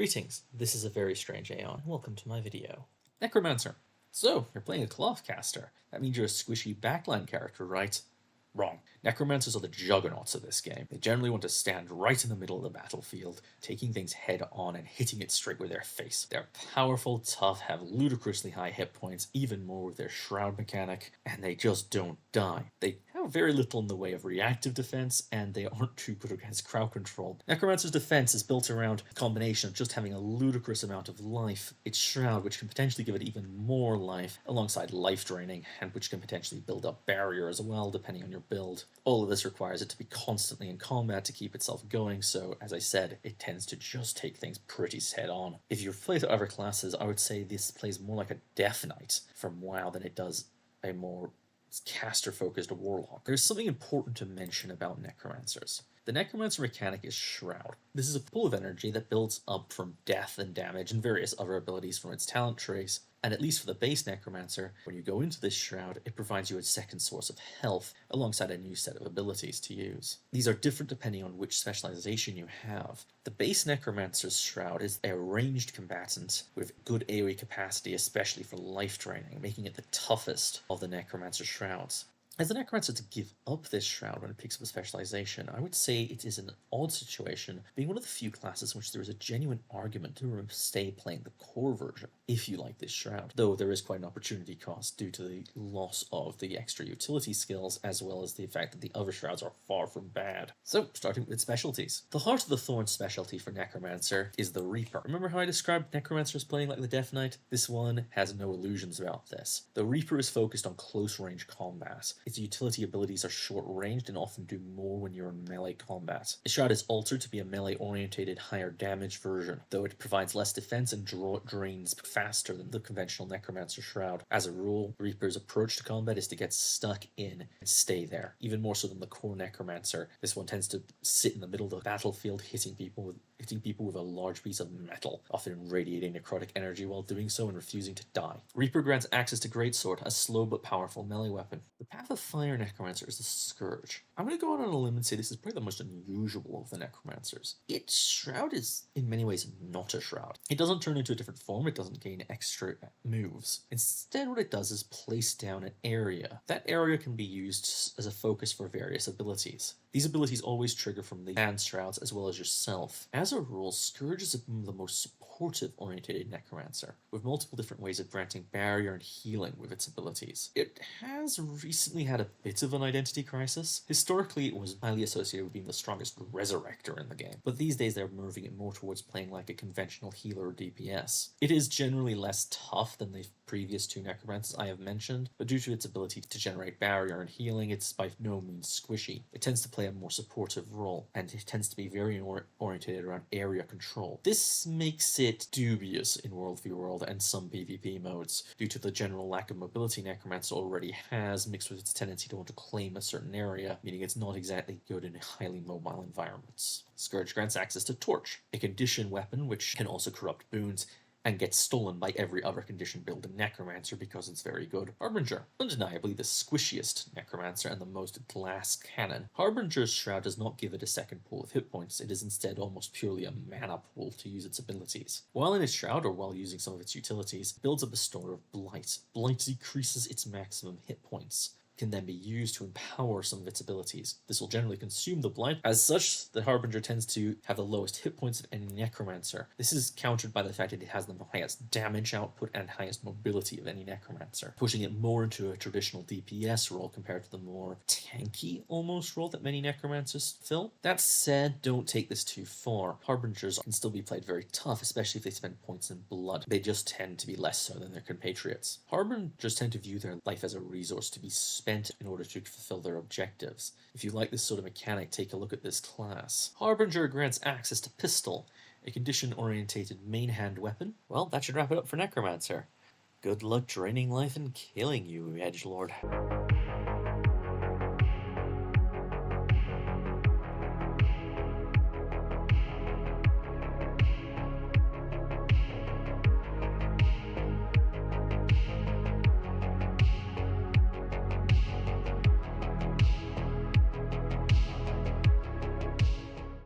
Greetings, this is a very strange Aeon. Welcome to my video. Necromancer. So, you're playing a cloth caster. That means you're a squishy backline character, right? Wrong. Necromancers are the juggernauts of this game. They generally want to stand right in the middle of the battlefield, taking things head on and hitting it straight with their face. They're powerful, tough, have ludicrously high hit points, even more with their shroud mechanic, and they just don't die. They have very little in the way of reactive defense, and they aren't too good against crowd control. Necromancer's defense is built around a combination of just having a ludicrous amount of life, its shroud, which can potentially give it even more life, alongside life draining, and which can potentially build up barrier as well, depending on your build. All of this requires it to be constantly in combat to keep itself going, so as I said, it tends to just take things pretty head on. If you play the other classes, I would say this plays more like a Death Knight from WoW than it does a more caster-focused Warlock. There's something important to mention about Necromancers. The Necromancer mechanic is Shroud. This is a pool of energy that builds up from death and damage and various other abilities from its talent trace, and at least for the base Necromancer, when you go into this Shroud, it provides you a second source of health, alongside a new set of abilities to use. These are different depending on which specialization you have. The base Necromancer's Shroud is a ranged combatant with good AoE capacity, especially for life draining, making it the toughest of the Necromancer Shrouds. As a Necromancer to give up this Shroud when it picks up a specialization, I would say it is an odd situation, being one of the few classes in which there is a genuine argument to stay playing the core version, if you like this Shroud, though there is quite an opportunity cost due to the loss of the extra utility skills, as well as the fact that the other Shrouds are far from bad. So, starting with specialties. The Heart of the Thorn specialty for Necromancer is the Reaper. Remember how I described Necromancer as playing like the Death Knight? This one has no illusions about this. The Reaper is focused on close range combat. Its utility abilities are short-ranged and often do more when you're in melee combat. The Shroud is altered to be a melee-orientated, higher damage version, though it provides less defense and drains faster than the conventional Necromancer Shroud. As a rule, Reaper's approach to combat is to get stuck in and stay there, even more so than the core Necromancer. This one tends to sit in the middle of the battlefield, hitting people with a large piece of metal, often radiating necrotic energy while doing so and refusing to die. Reaper grants access to Greatsword, a slow but powerful melee weapon. The Path of Fire Necromancer is the Scourge. I'm going to go out on a limb and say this is probably the most unusual of the Necromancers. Its Shroud is, in many ways, not a Shroud. It doesn't turn into a different form, it doesn't gain extra moves. Instead, what it does is place down an area. That area can be used as a focus for various abilities. These abilities always trigger from the hand Shrouds as well as yourself. As a rule, Scourge is the most supportive-oriented Necromancer, with multiple different ways of granting barrier and healing with its abilities. It has recently had a bit of an identity crisis. Historically, it was highly associated with being the strongest Resurrector in the game, but these days they're moving it more towards playing like a conventional healer or DPS. It is generally less tough than the previous two Necromancers I have mentioned, but due to its ability to generate barrier and healing, it's by no means squishy. It tends to play a more supportive role, and it tends to be very oriented around area control. This makes it dubious in World v World and some PvP modes, due to the general lack of mobility Necromancer already has, mixed with its tendency to want to claim a certain area, meaning it's not exactly good in highly mobile environments. Scourge grants access to Torch, a condition weapon which can also corrupt boons, and gets stolen by every other condition building Necromancer because it's very good. Harbinger, undeniably the squishiest Necromancer and the most glass cannon. Harbinger's Shroud does not give it a second pool of hit points, it is instead almost purely a mana pool to use its abilities. While in its Shroud, or while using some of its utilities, it builds up a store of Blight. Blight decreases its maximum hit points, can then be used to empower some of its abilities. This will generally consume the Blight. As such, the Harbinger tends to have the lowest hit points of any Necromancer. This is countered by the fact that it has the highest damage output and highest mobility of any Necromancer, pushing it more into a traditional DPS role compared to the more tanky, almost, role that many Necromancers fill. That said, don't take this too far. Harbingers can still be played very tough, especially if they spend points in blood. They just tend to be less so than their compatriots. Harbingers tend to view their life as a resource to be spent in order to fulfill their objectives. If you like this sort of mechanic, take a look at this class. Harbinger grants access to Pistol, a condition-orientated main hand weapon. Well, that should wrap it up for Necromancer. Good luck draining life and killing you, edgelord.